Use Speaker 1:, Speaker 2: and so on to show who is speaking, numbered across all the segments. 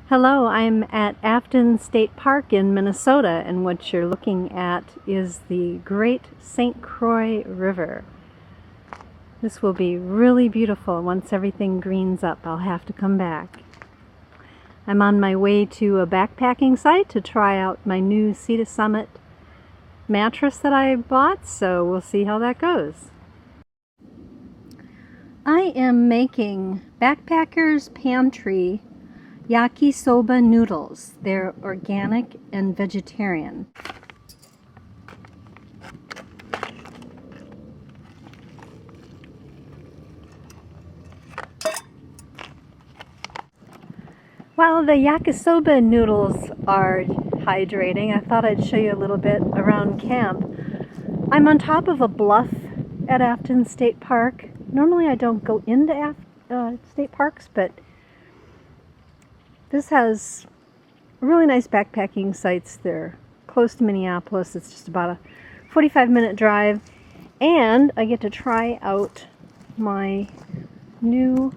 Speaker 1: Hello, I'm at Afton State Park in Minnesota, and what you're looking at is the Great St. Croix River. This will be really beautiful once everything greens up. I'll have to come back. I'm on my way to a backpacking site to try out my new Sea to Summit mattress that I bought, so we'll see how that goes. I am making Backpacker's Pantry yakisoba noodles. They're organic and vegetarian. While the yakisoba noodles are hydrating, I thought I'd show you a little bit around camp. I'm on top of a bluff at Afton State Park. Normally I don't go into state parks, but this has really nice backpacking sites. They're close to Minneapolis. It's just about a 45-minute drive, and I get to try out my new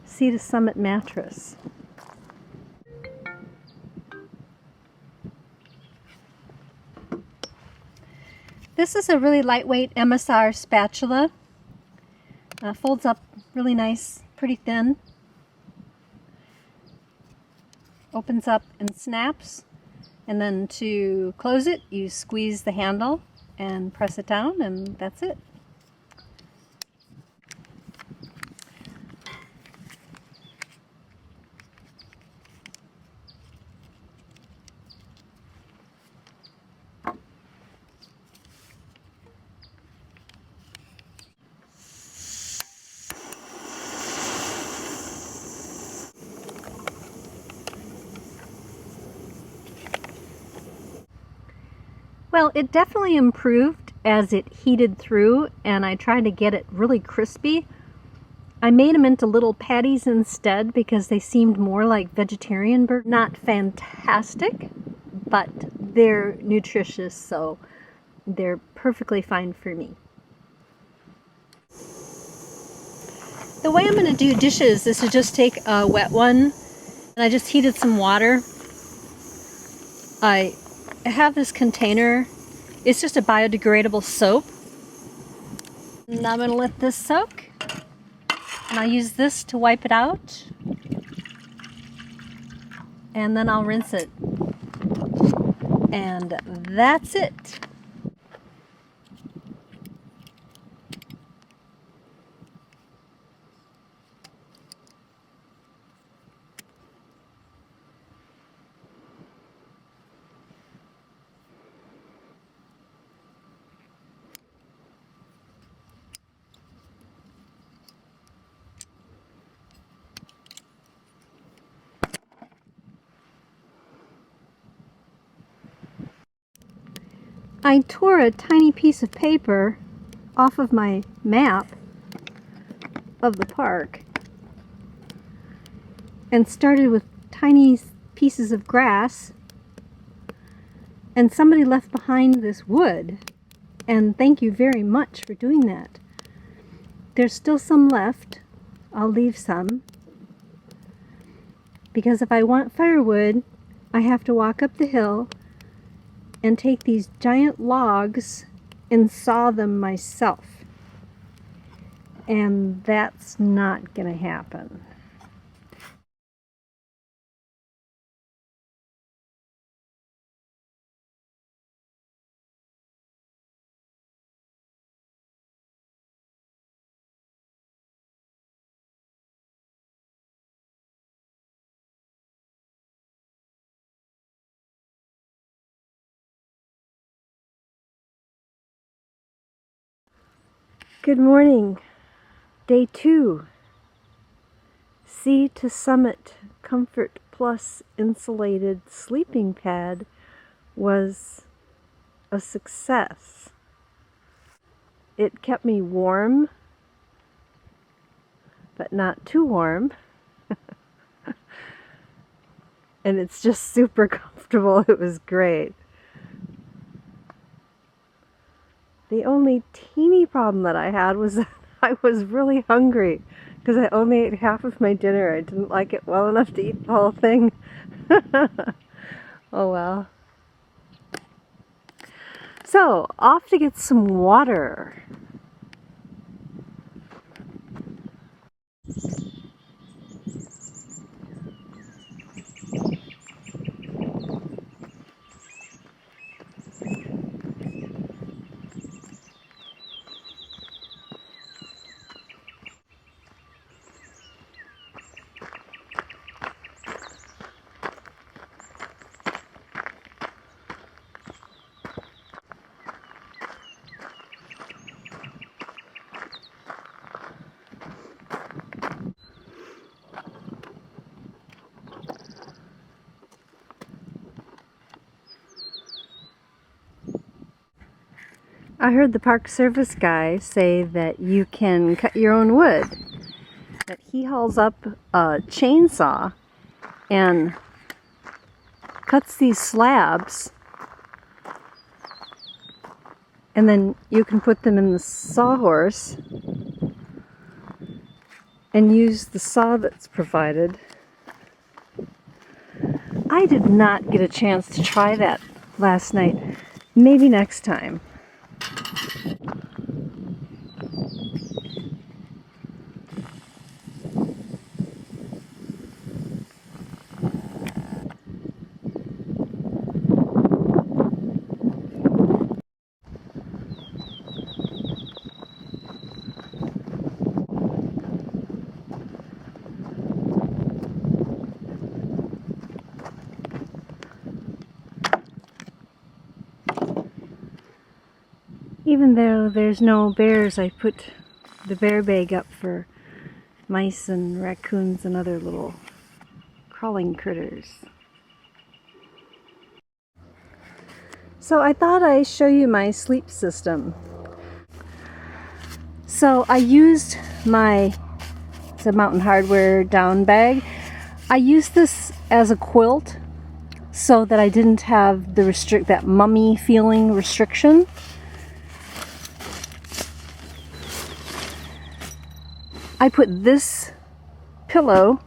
Speaker 1: Sea to Summit mattress. This is a really lightweight MSR spatula. Folds up really nice, pretty thin. Opens up and snaps, and then to close it you squeeze the handle and press it down, and that's it. Well, it definitely improved as it heated through, and I tried to get it really crispy. I made them into little patties instead because they seemed more like vegetarian burgers. Not fantastic, but they're nutritious, so they're perfectly fine for me. The way I'm going to do dishes is to just take a wet one, and I just heated some water. I have this container. It's just a biodegradable soap. And I'm going to let this soak. And I'll use this to wipe it out. And then I'll rinse it. And that's it. I tore a tiny piece of paper off of my map of the park and started with tiny pieces of grass, and somebody left behind this wood, and thank you very much for doing that. There's still some left. I'll leave some, because if I want firewood I have to walk up the hill and take these giant logs and saw them myself. And that's not gonna happen. Good morning. Day 2. Sea to Summit Comfort Plus insulated sleeping pad was a success. It kept me warm, but not too warm. And it's just super comfortable. It was great. The only teeny problem that I had was that I was really hungry because I only ate half of my dinner. I didn't like it well enough to eat the whole thing. Oh well. So, off to get some water. I heard the Park Service guy say that you can cut your own wood. That he hauls up a chainsaw and cuts these slabs, and then you can put them in the sawhorse and use the saw that's provided. I did not get a chance to try that last night. Maybe next time. Even though there's no bears, I put the bear bag up for mice and raccoons and other little crawling critters. So I thought I'd show you my sleep system. So I used it's a Mountain Hardwear down bag. I used this as a quilt so that I didn't have that mummy feeling restriction. I put this pillow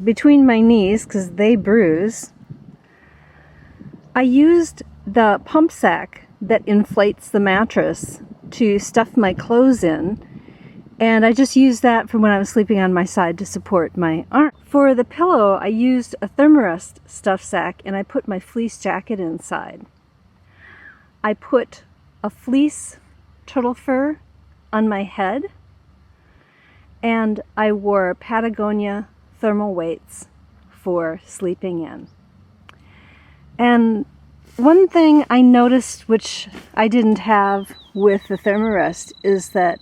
Speaker 1: between my knees because they bruise. I used the pump sack that inflates the mattress to stuff my clothes in, and I just used that for when I was sleeping on my side to support my arm. For the pillow, I used a Thermarest stuff sack and I put my fleece jacket inside. I put a fleece turtle fur on my head, and I wore Patagonia thermal weights for sleeping in. And one thing I noticed, which I didn't have with the Thermarest, is that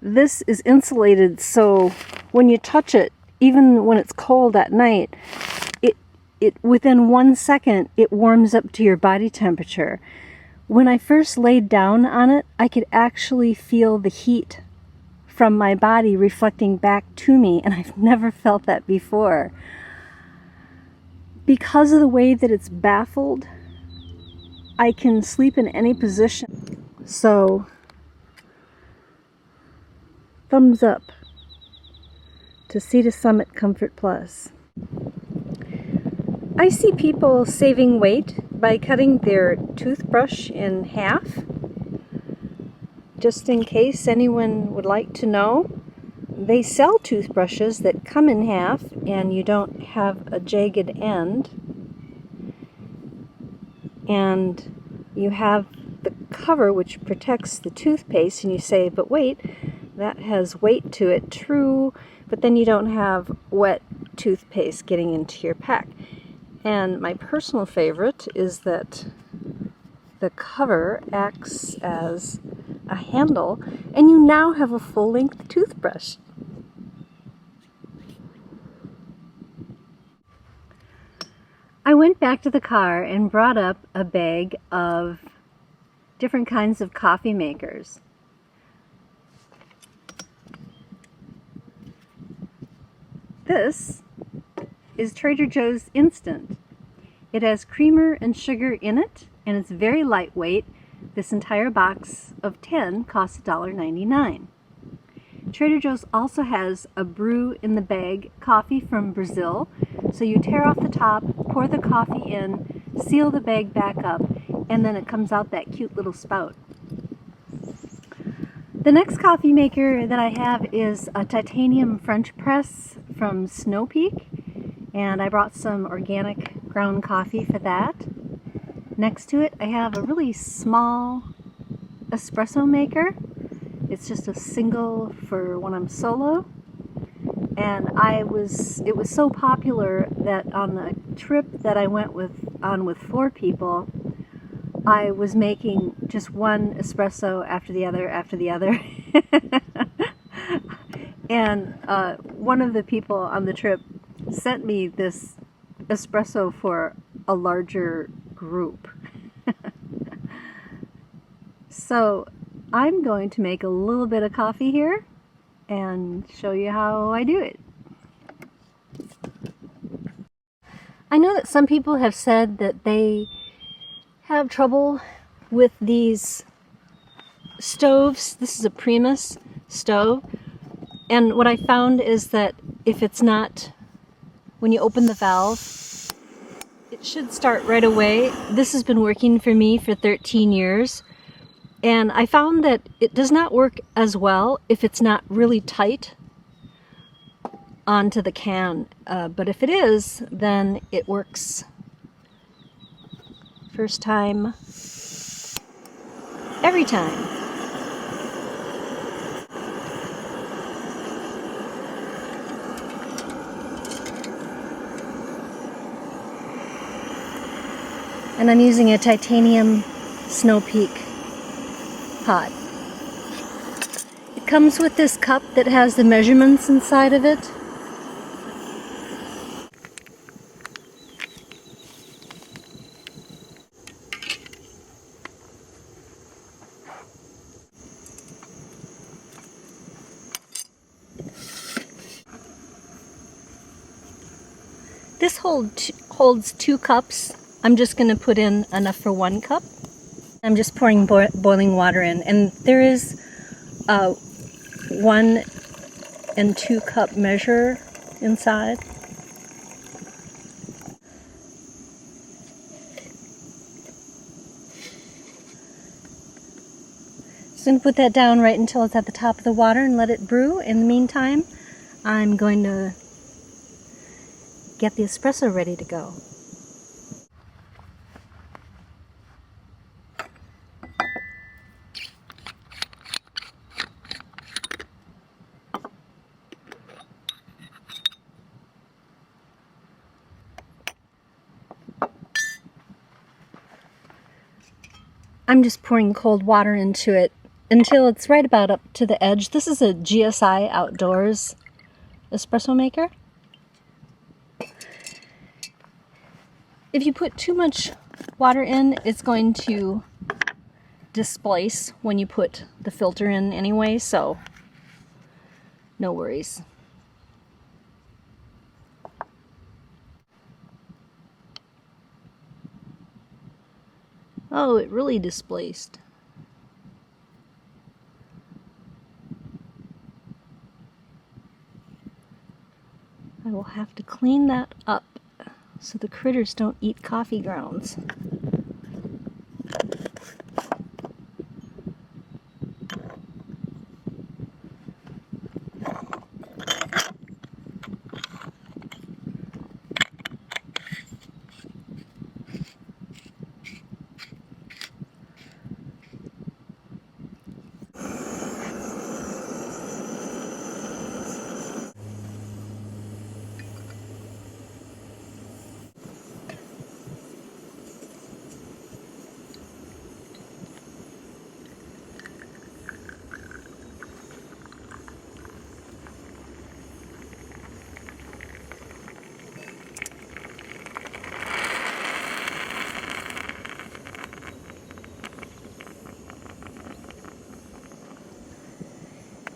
Speaker 1: this is insulated, so when you touch it, even when it's cold at night, it within 1 second it warms up to your body temperature. When I first laid down on it, I could actually feel the heat from my body reflecting back to me, and I've never felt that before. Because of the way that it's baffled, I can sleep in any position. So, thumbs up to Sea to Summit Comfort Plus. I see people saving weight by cutting their toothbrush in half. Just in case anyone would like to know, they sell toothbrushes that come in half and you don't have a jagged end, and you have the cover which protects the toothpaste, and you say, but wait, that has weight to it, true, but then you don't have wet toothpaste getting into your pack. And my personal favorite is that the cover acts as a handle, and you now have a full-length toothbrush. I went back to the car and brought up a bag of different kinds of coffee makers. This is Trader Joe's Instant. It has creamer and sugar in it, and it's very lightweight. This entire box of 10 costs $1.99. Trader Joe's also has a brew in the bag coffee from Brazil. So you tear off the top, pour the coffee in, seal the bag back up, and then it comes out that cute little spout. The next coffee maker that I have is a titanium French press from Snow Peak, and I brought some organic ground coffee for that. Next to it I have a really small espresso maker. It's just a single for when I'm solo, and it was so popular that on a trip that I went on with 4 people, I was making just one espresso after the other after the other. And one of the people on the trip sent me this espresso for a larger group. So I'm going to make a little bit of coffee here and show you how I do it. I know that some people have said that they have trouble with these stoves. This is a Primus stove, and what I found is that if it's not, when you open the valve, it should start right away. This has been working for me for 13 years, and I found that it does not work as well if it's not really tight onto the can, but if it is, then it works first time, every time. And I'm using a titanium Snow Peak pot. It comes with this cup that has the measurements inside of it. This holds 2 cups. I'm just going to put in enough for 1 cup. I'm just pouring boiling water in, and there is a 1 and 2 cup measure inside. Just going to put that down right until it's at the top of the water and let it brew. In the meantime, I'm going to get the espresso ready to go. I'm just pouring cold water into it until it's right about up to the edge. This is a GSI Outdoors espresso maker. If you put too much water in, it's going to displace when you put the filter in anyway, so no worries. Oh, it really displaced. I will have to clean that up so the critters don't eat coffee grounds.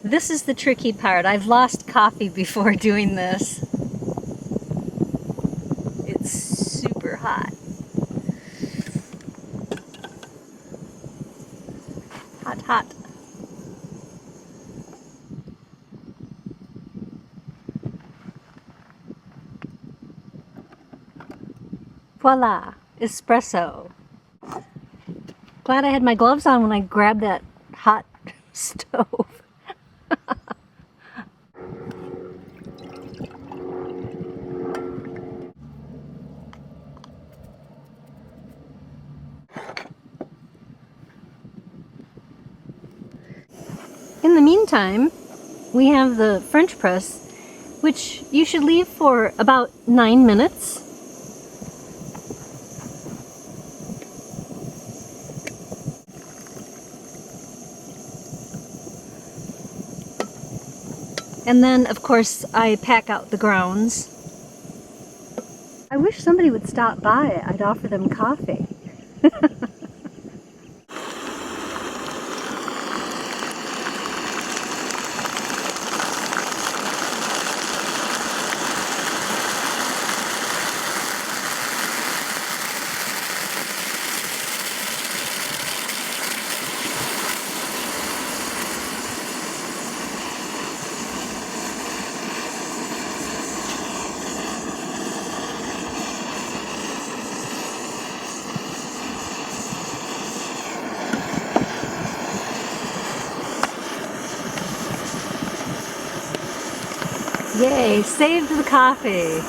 Speaker 1: This is the tricky part. I've lost coffee before doing this. It's super hot. Hot, hot. Voila! Espresso. Glad I had my gloves on when I grabbed that hot stove. In the meantime, we have the French press, which you should leave for about 9 minutes. And then, of course, I pack out the grounds. I wish somebody would stop by. I'd offer them coffee. Yay, saved the coffee.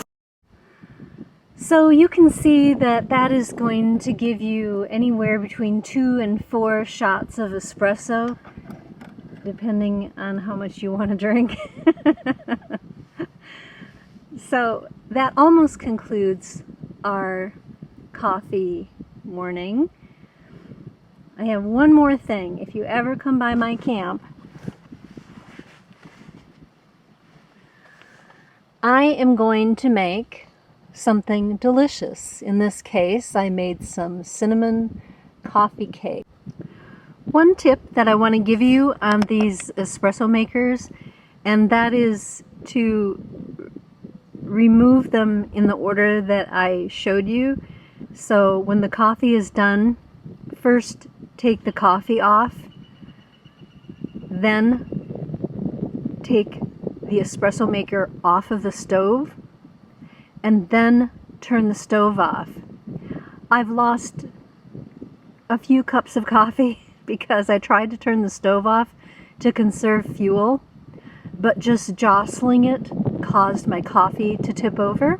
Speaker 1: So you can see that that is going to give you anywhere between 2 and 4 shots of espresso, depending on how much you want to drink. So that almost concludes our coffee morning. I have one more thing. If you ever come by my camp, I am going to make something delicious. In this case, I made some cinnamon coffee cake. One tip that I want to give you on these espresso makers, and that is to remove them in the order that I showed you. So when the coffee is done, first take the coffee off, then take the espresso maker off of the stove, and then turn the stove off. I've lost a few cups of coffee because I tried to turn the stove off to conserve fuel, but just jostling it caused my coffee to tip over.